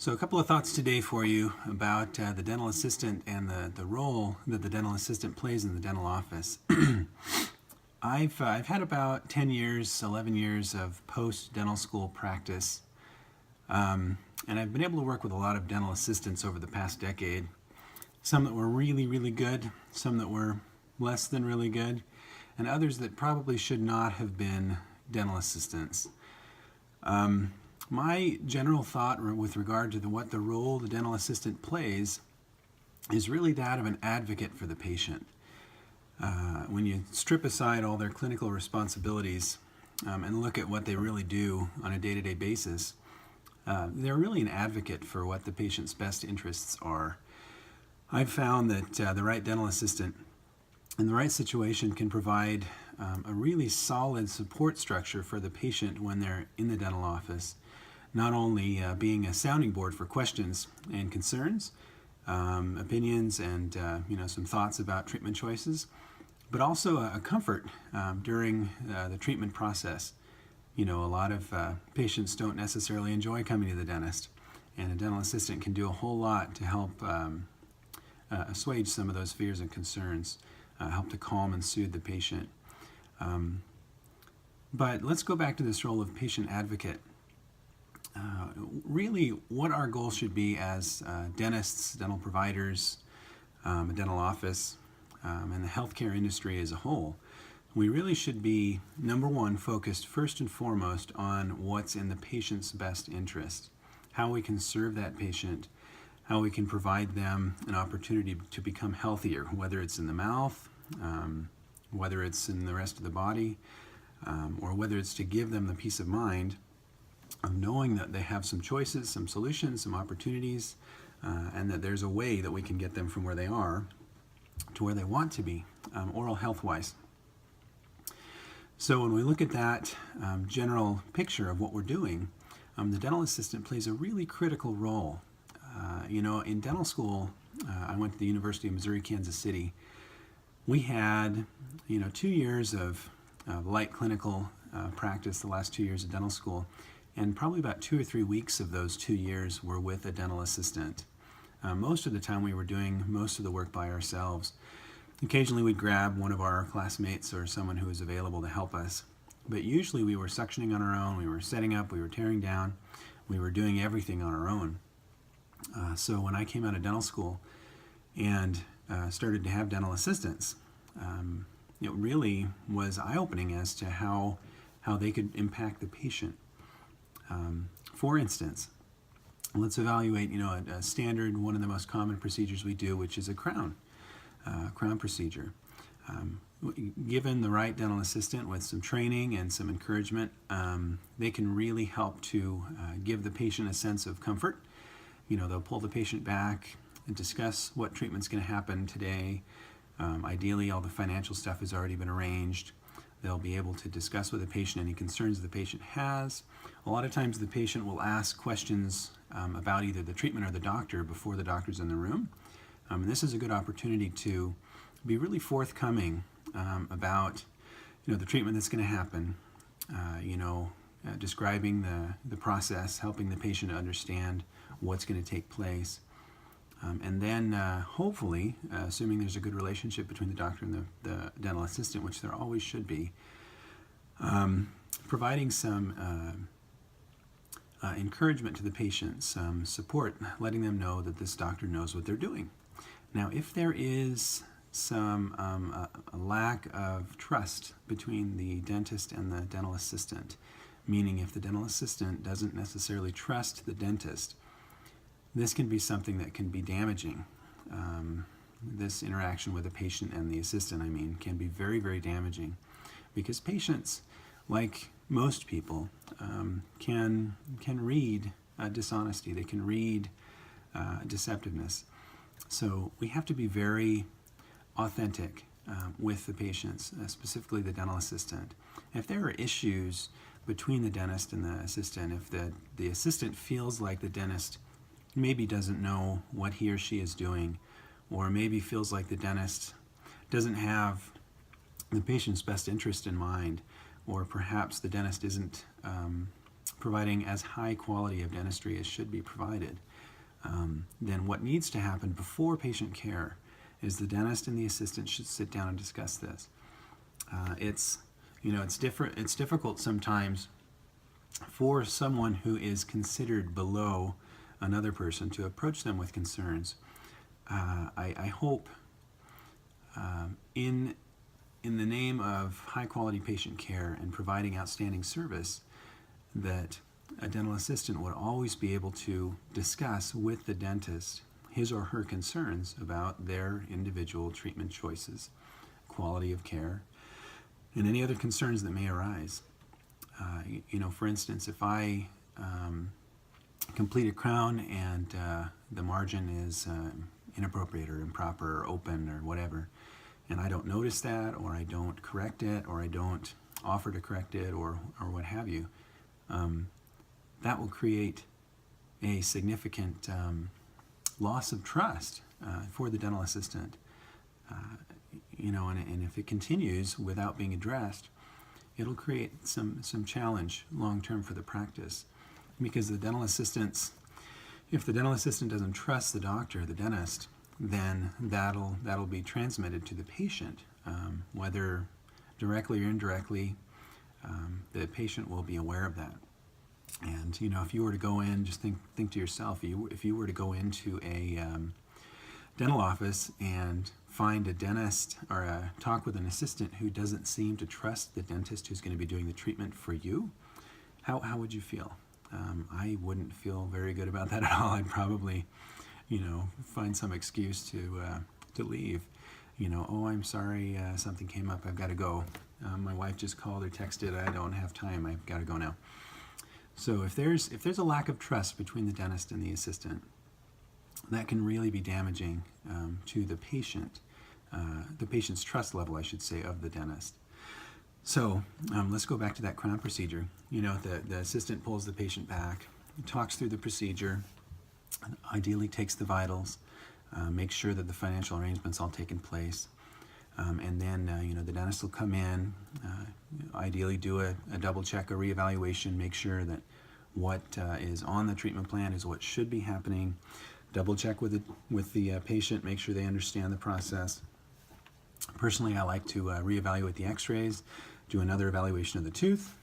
So a couple of thoughts today for you about the dental assistant and the role that the dental assistant plays in the dental office. I've had about 10 years, 11 years of post-dental school practice, and I've been able to work with a lot of dental assistants over the past decade. Some that were really, really good, some that were less than really good, and others that probably should not have been dental assistants. My general thought with regard to what the role the dental assistant plays is really that of an advocate for the patient. When you strip aside all their clinical responsibilities and look at what they really do on a day-to-day basis, they're really an advocate for what the patient's best interests are. I've found that the right dental assistant in the right situation can provide a really solid support structure for the patient when they're in the dental office, not only being a sounding board for questions and concerns, opinions, and some thoughts about treatment choices, but also a comfort during the treatment process. A lot of patients don't necessarily enjoy coming to the dentist, and a dental assistant can do a whole lot to help assuage some of those fears and concerns, help to calm and soothe the patient. But let's go back to this role of patient advocate. Really, what our goal should be as dentists, dental providers, a dental office, and the healthcare industry as a whole. We really should be, number one, focused first and foremost on what's in the patient's best interest, how we can serve that patient, how we can provide them an opportunity to become healthier, whether it's in the mouth, whether it's in the rest of the body, or whether it's to give them the peace of mind of knowing that they have some choices, some solutions, some opportunities, and that there's a way that we can get them from where they are to where they want to be, oral health-wise. So when we look at that general picture of what we're doing, the dental assistant plays a really critical role. In dental school, I went to the University of Missouri, Kansas City. We had, 2 years of light clinical practice, the last 2 years of dental school, and probably about 2 or 3 weeks of those 2 years were with a dental assistant. Most of the time we were doing most of the work by ourselves. Occasionally we'd grab one of our classmates or someone who was available to help us, but usually we were suctioning on our own, we were setting up, we were tearing down, we were doing everything on our own. So when I came out of dental school and started to have dental assistants, it really was eye-opening as to how they could impact the patient. For instance, let's evaluate, a standard, one of the most common procedures we do, which is a crown procedure. Given the right dental assistant with some training and some encouragement, they can really help to give the patient a sense of comfort. They'll pull the patient back and discuss what treatment's going to happen today. Ideally, all the financial stuff has already been arranged. They'll be able to discuss with the patient any concerns the patient has. A lot of times the patient will ask questions about either the treatment or the doctor before the doctor's in the room. This is a good opportunity to be really forthcoming about the treatment that's going to happen, describing the process, helping the patient to understand what's going to take place. And then hopefully, assuming there's a good relationship between the doctor and the dental assistant, which there always should be, providing some encouragement to the patient, some support, letting them know that this doctor knows what they're doing. Now, if there is some a lack of trust between the dentist and the dental assistant, meaning if the dental assistant doesn't necessarily trust the dentist, this can be something that can be damaging. This interaction with the patient and the assistant, can be very, very damaging, because patients, like most people, can read dishonesty. They can read deceptiveness. So we have to be very authentic with the patients, specifically the dental assistant. If there are issues between the dentist and the assistant, if the assistant feels like the dentist maybe doesn't know what he or she is doing, or maybe feels like the dentist doesn't have the patient's best interest in mind, or perhaps the dentist isn't providing as high quality of dentistry as should be provided, then what needs to happen before patient care is the dentist and the assistant should sit down and discuss this. It's difficult sometimes for someone who is considered below another person to approach them with concerns. I hope in the name of high quality patient care and providing outstanding service that a dental assistant would always be able to discuss with the dentist his or her concerns about their individual treatment choices, quality of care, and any other concerns that may arise. For instance, if I complete a crown and the margin is inappropriate or improper or open or whatever, and I don't notice that, or I don't correct it, or I don't offer to correct it, or what have you, that will create a significant loss of trust for the dental assistant. And if it continues without being addressed, it'll create some challenge long term for the practice, because if the dental assistant doesn't trust the doctor, the dentist, then that'll be transmitted to the patient, whether directly or indirectly. The patient will be aware of that. And if you were to go in, just think to yourself, if you were to go into a dental office and find a dentist or talk with an assistant who doesn't seem to trust the dentist who's going to be doing the treatment for you, how would you feel? I wouldn't feel very good about that at all. I'd probably, find some excuse to leave. Oh, I'm sorry, something came up, I've got to go. My wife just called or texted, I don't have time, I've got to go now. So if there's a lack of trust between the dentist and the assistant, that can really be damaging to the patient's trust level, I should say, of the dentist. So let's go back to that crown procedure. The assistant pulls the patient back, talks through the procedure, ideally takes the vitals, makes sure that the financial arrangements all taken place, and then the dentist will come in, ideally do a double check, a reevaluation, make sure that what is on the treatment plan is what should be happening. Double check with the patient, make sure they understand the process. Personally, I like to reevaluate the x-rays, do another evaluation of the tooth,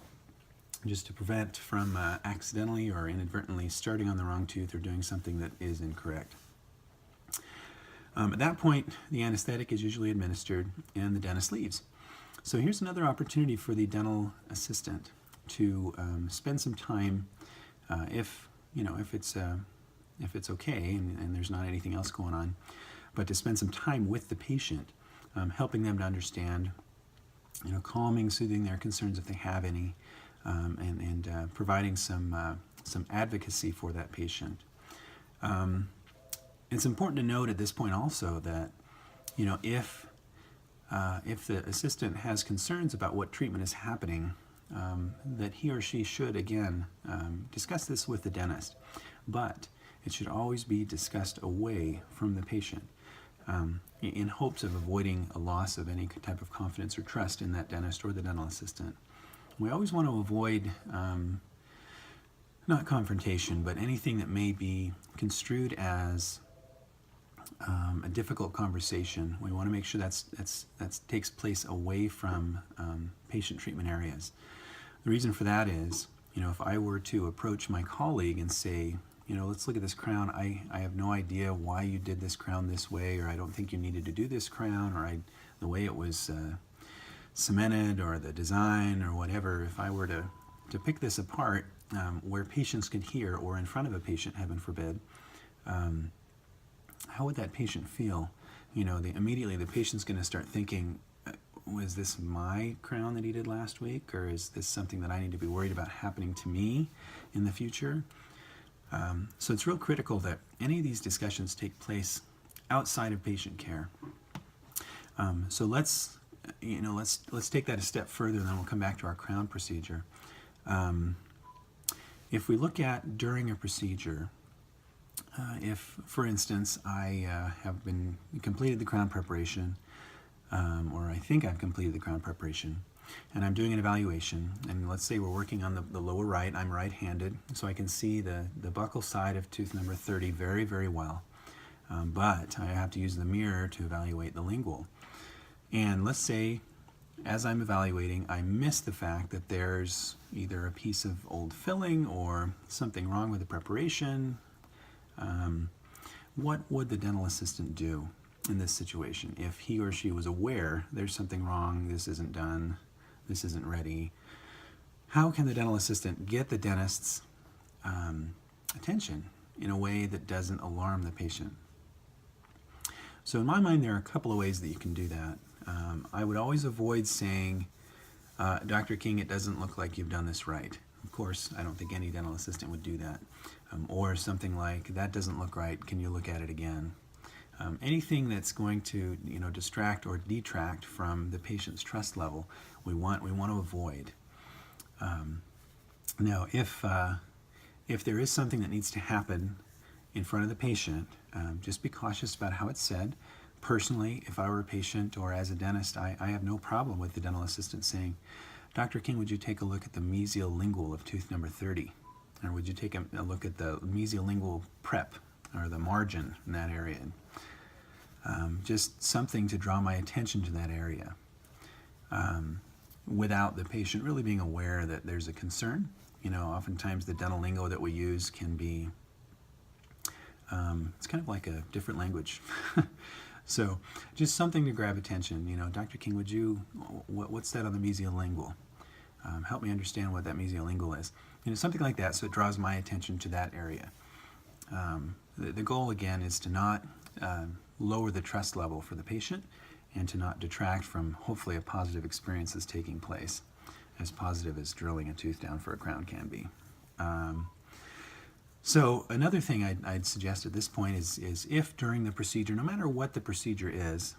just to prevent from accidentally or inadvertently starting on the wrong tooth or doing something that is incorrect. At that point, the anesthetic is usually administered and the dentist leaves. So here's another opportunity for the dental assistant to spend some time, if it's okay and there's not anything else going on, but to spend some time with the patient, helping them to understand, calming, soothing their concerns if they have any, and providing some advocacy for that patient. It's important to note at this point also that, if the assistant has concerns about what treatment is happening, that he or she should, again, discuss this with the dentist. But it should always be discussed away from the patient, in hopes of avoiding a loss of any type of confidence or trust in that dentist or the dental assistant. We always want to avoid, not confrontation, but anything that may be construed as a difficult conversation. We want to make sure that takes place away from patient treatment areas. The reason for that is, if I were to approach my colleague and say, let's look at this crown, I have no idea why you did this crown this way, or I don't think you needed to do this crown, or the way it was cemented, or the design, or whatever. If I were to pick this apart where patients could hear, or in front of a patient, heaven forbid, how would that patient feel? Immediately the patient's going to start thinking, was this my crown that he did last week, or is this something that I need to be worried about happening to me in the future? So it's real critical that any of these discussions take place outside of patient care. So let's take that a step further, and then we'll come back to our crown procedure. If we look at during a procedure, if, for instance, I have completed the crown preparation, or I think I've completed the crown preparation, and I'm doing an evaluation, and let's say we're working on the lower right, I'm right-handed, so I can see the buccal side of tooth number 30 very, very well. But I have to use the mirror to evaluate the lingual. And let's say, as I'm evaluating, I miss the fact that there's either a piece of old filling or something wrong with the preparation. What would the dental assistant do in this situation if he or she was aware there's something wrong, this isn't done, this isn't ready? How can the dental assistant get the dentist's attention in a way that doesn't alarm the patient? So in my mind, there are a couple of ways that you can do that. I would always avoid saying, Dr. King, it doesn't look like you've done this right. Of course, I don't think any dental assistant would do that. Or something like, that doesn't look right, can you look at it again? Anything that's going to distract or detract from the patient's trust level, we want to avoid. Now, if there is something that needs to happen in front of the patient, just be cautious about how it's said. Personally, if I were a patient or as a dentist, I have no problem with the dental assistant saying, Dr. King, would you take a look at the mesial lingual of tooth number 30? Or would you take a look at the mesial lingual prep, or the margin in that area? Just something to draw my attention to that area without the patient really being aware that there's a concern. Oftentimes the dental lingo that we use can be, it's kind of like a different language. So just something to grab attention. Dr. King, would you, what's that on the mesial lingual? Help me understand what that mesial lingual is. Something like that, so it draws my attention to that area. The goal, again, is to not lower the trust level for the patient and to not detract from, hopefully, a positive experience that's taking place, as positive as drilling a tooth down for a crown can be. So another thing I'd suggest at this point is if during the procedure, no matter what the procedure is,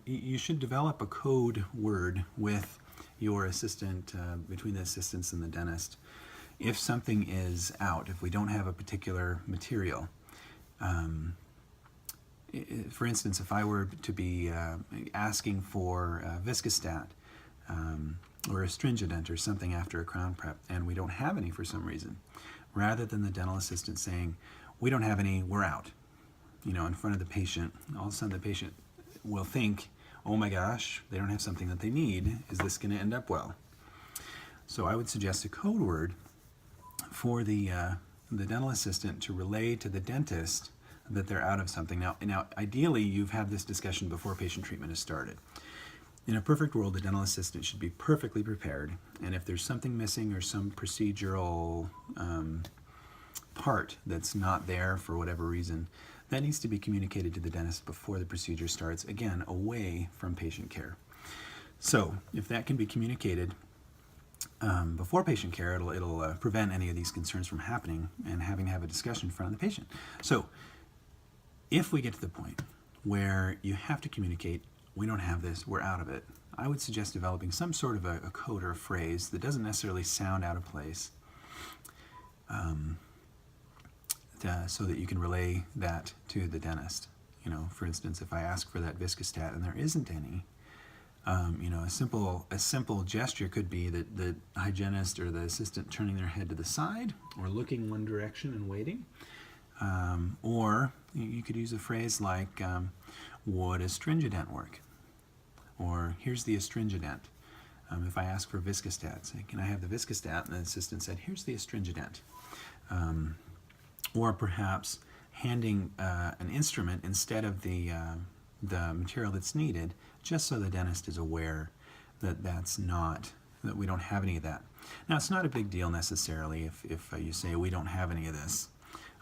you should develop a code word with your assistant, between the assistants and the dentist. If something is out, if we don't have a particular material, for instance, if I were to be asking for Viscostat or Astringent or something after a crown prep, and we don't have any for some reason, rather than the dental assistant saying, we don't have any, we're out, in front of the patient, all of a sudden the patient will think, oh my gosh, they don't have something that they need. Is this going to end up well? So I would suggest a code word for the dental assistant to relay to the dentist that they're out of something. Now, ideally, you've had this discussion before patient treatment has started. In a perfect world, the dental assistant should be perfectly prepared, and if there's something missing or some procedural part that's not there for whatever reason, that needs to be communicated to the dentist before the procedure starts, again, away from patient care. So if that can be communicated before patient care, it'll prevent any of these concerns from happening and having to have a discussion in front of the patient. So if we get to the point where you have to communicate, we don't have this, we're out of it, I would suggest developing some sort of a code or a phrase that doesn't necessarily sound out of place, so that you can relay that to the dentist. For instance, if I ask for that Viscostat and there isn't any, a simple gesture could be that the hygienist or the assistant turning their head to the side or looking one direction and waiting. Or you could use a phrase like, would Astringent work? Or here's the Astringent. If I ask for Viscostat, say, can I have the Viscostat? And the assistant said, here's the Astringent. Or perhaps handing an instrument instead of the material that's needed, just so the dentist is aware that that we don't have any of that. Now, it's not a big deal necessarily if you say we don't have any of this,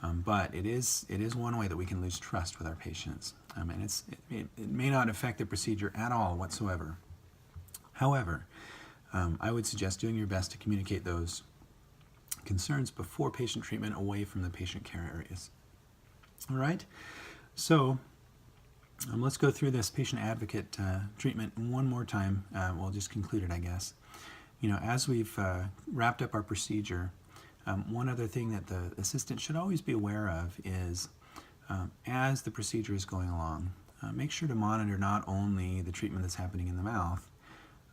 but it is one way that we can lose trust with our patients. And it may not affect the procedure at all whatsoever. However, I would suggest doing your best to communicate those concerns before patient treatment, away from the patient care areas. All right, so let's go through this patient advocate treatment one more time. We'll just conclude it, I guess. As we've wrapped up our procedure, one other thing that the assistant should always be aware of is, as the procedure is going along, make sure to monitor not only the treatment that's happening in the mouth,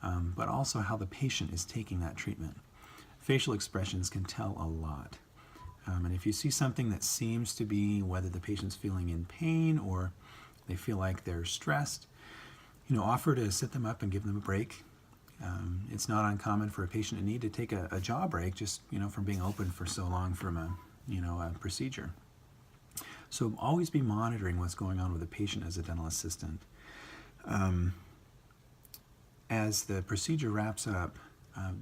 but also how the patient is taking that treatment. Facial expressions can tell a lot. And if you see something that seems to be whether the patient's feeling in pain or they feel like they're stressed, offer to sit them up and give them a break. It's not uncommon for a patient to need to take a jaw break just, from being open for so long from a procedure. So always be monitoring what's going on with the patient as a dental assistant. As the procedure wraps up,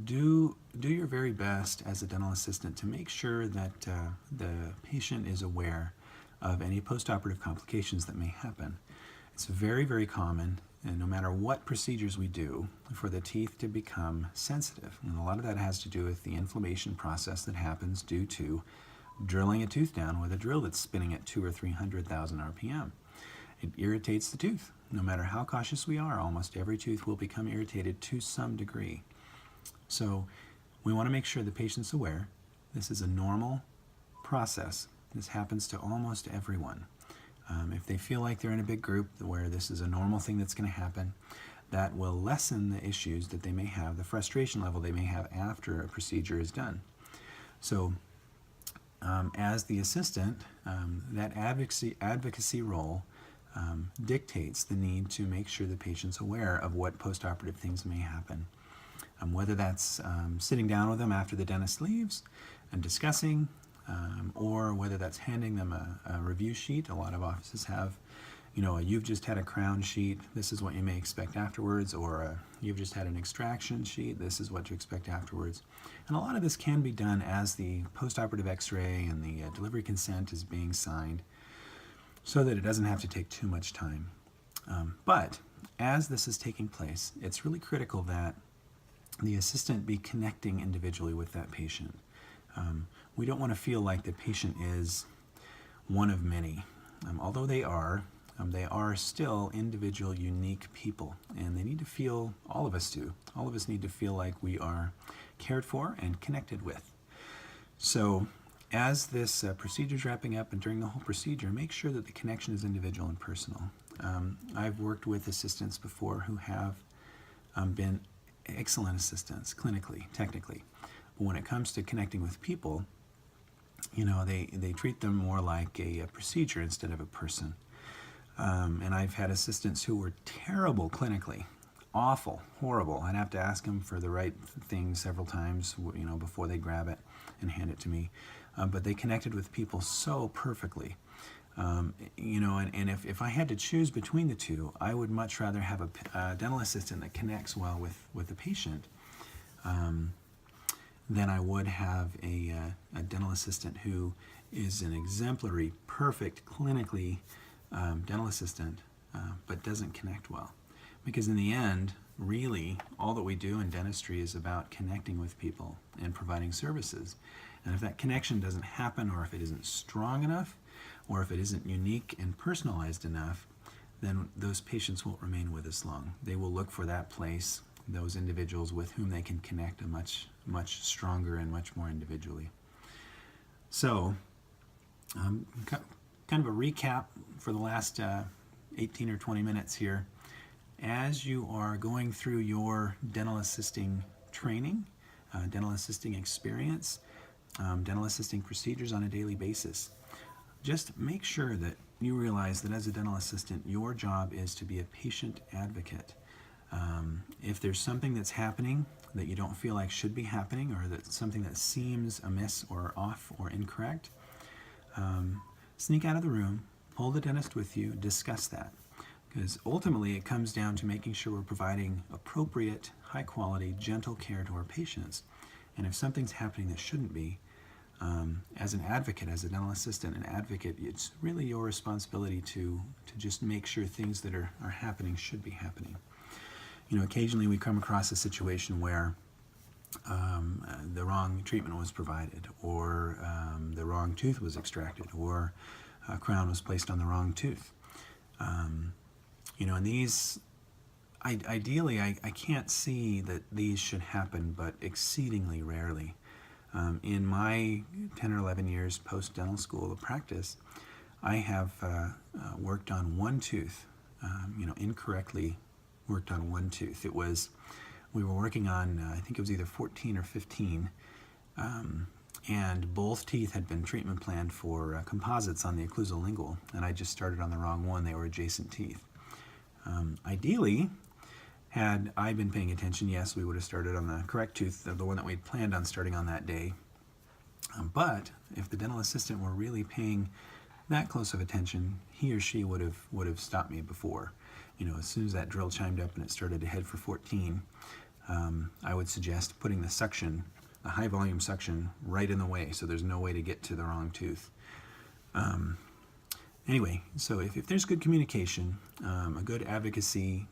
do your very best as a dental assistant to make sure that the patient is aware of any postoperative complications that may happen. It's very, very common, and no matter what procedures we do, for the teeth to become sensitive. And a lot of that has to do with the inflammation process that happens due to drilling a tooth down with a drill that's spinning at 200,000 or 300,000 RPM. It irritates the tooth. No matter how cautious we are, almost every tooth will become irritated to some degree. So we want to make sure the patient's aware. This is a normal process. This happens to almost everyone. If they feel like they're in a big group where this is a normal thing that's going to happen, that will lessen the issues that they may have, the frustration level they may have after a procedure is done. So as the assistant, that advocacy role dictates the need to make sure the patient's aware of what postoperative things may happen. Whether that's sitting down with them after the dentist leaves and discussing, or whether that's handing them a review sheet. A lot of offices have, you've just had a crown sheet, this is what you may expect afterwards, or you've just had an extraction sheet, this is what to expect afterwards. And a lot of this can be done as the postoperative x-ray and the delivery consent is being signed, so that it doesn't have to take too much time. But as this is taking place, it's really critical that the assistant be connecting individually with that patient. We don't want to feel like the patient is one of many. Although they are still individual, unique people, and they need to feel, all of us do, all of us need to feel like we are cared for and connected with. So as this procedure is wrapping up and during the whole procedure, make sure that the connection is individual and personal. I've worked with assistants before who have been excellent assistants, clinically, technically. But when it comes to connecting with people, they treat them more like a procedure instead of a person. And I've had assistants who were terrible clinically, awful, horrible. I'd have to ask them for the right thing several times, before they grab it and hand it to me. But they connected with people so perfectly. And if I had to choose between the two, I would much rather have a dental assistant that connects well with the patient than I would have a dental assistant who is an exemplary, perfect, clinically dental assistant, but doesn't connect well. Because in the end, really, all that we do in dentistry is about connecting with people and providing services. And if that connection doesn't happen, or if it isn't strong enough, or if it isn't unique and personalized enough, then those patients won't remain with us long. They will look for that place, those individuals with whom they can connect a much stronger and much more individually. So, kind of a recap for the last 18 or 20 minutes here. As you are going through your dental assisting training, dental assisting experience, dental assisting procedures on a daily basis, just make sure that you realize that as a dental assistant, your job is to be a patient advocate. If there's something that's happening that you don't feel like should be happening, or that something that seems amiss or off or incorrect, sneak out of the room, pull the dentist with you, discuss that. Because ultimately it comes down to making sure we're providing appropriate, high quality, gentle care to our patients. And if something's happening that shouldn't be, as an advocate, as a dental assistant, an advocate, it's really your responsibility to just make sure things that are happening should be happening. Occasionally we come across a situation where the wrong treatment was provided, or the wrong tooth was extracted, or a crown was placed on the wrong tooth. And these, ideally, I can't see that these should happen, but exceedingly rarely. In my 10 or 11 years post-dental school of practice, I have worked on one tooth, incorrectly worked on one tooth. It was we were working on, I think it was either 14 or 15, and both teeth had been treatment planned for composites on the occlusolingual, and I just started on the wrong one. They were adjacent teeth. Ideally, had I been paying attention, yes, we would have started on the correct tooth, the one that we'd planned on starting on that day. But if the dental assistant were really paying that close of attention, he or she would have stopped me before. As soon as that drill chimed up and it started to head for 14, I would suggest putting the suction, a high volume suction, right in the way, so there's no way to get to the wrong tooth. Anyway, so if there's good communication, a good advocacy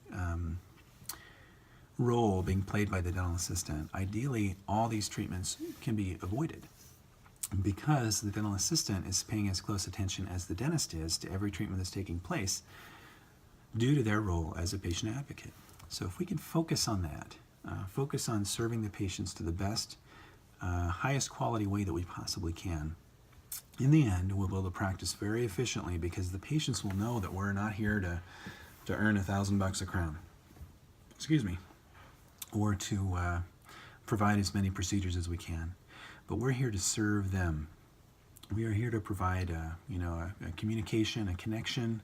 role being played by the dental assistant, ideally all these treatments can be avoided, because the dental assistant is paying as close attention as the dentist is to every treatment that's taking place due to their role as a patient advocate. So if we can focus on that, focus on serving the patients to the best, highest quality way that we possibly can, in the end, we'll be able to practice very efficiently, because the patients will know that we're not here to earn $1,000 a crown, or to provide as many procedures as we can. But we're here to serve them. We are here to provide a communication, a connection,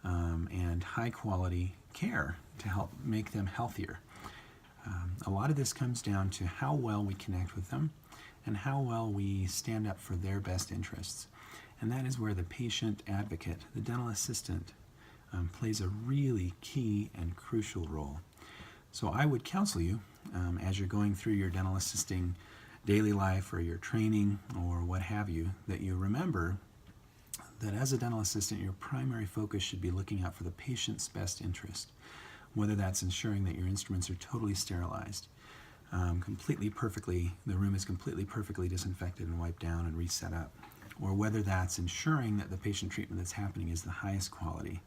and high quality care to help make them healthier. A lot of this comes down to how well we connect with them and how well we stand up for their best interests. And that is where the patient advocate, the dental assistant, plays a really key and crucial role. So I would counsel you, as you're going through your dental assisting daily life or your training or what have you, that you remember that as a dental assistant, your primary focus should be looking out for the patient's best interest, whether that's ensuring that your instruments are totally sterilized, the room is completely perfectly disinfected and wiped down and reset up, or whether that's ensuring that the patient treatment that's happening is the highest quality,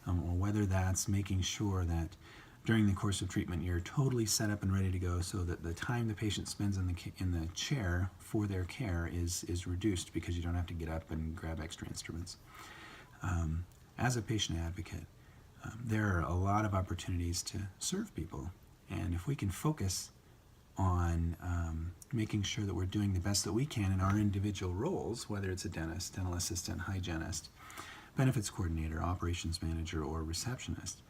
or whether that's making sure that during the course of treatment you're totally set up and ready to go, so that the time the patient spends in the chair for their care is reduced, because you don't have to get up and grab extra instruments. As a patient advocate, there are a lot of opportunities to serve people, and if we can focus on making sure that we're doing the best that we can in our individual roles, whether it's a dentist, dental assistant, hygienist, benefits coordinator, operations manager, or receptionist,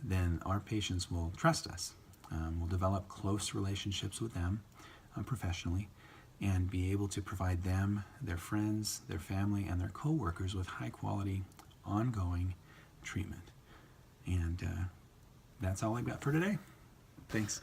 then our patients will trust us. We'll develop close relationships with them professionally, and be able to provide them, their friends, their family, and their coworkers with high quality, ongoing treatment. And that's all I've got for today. Thanks.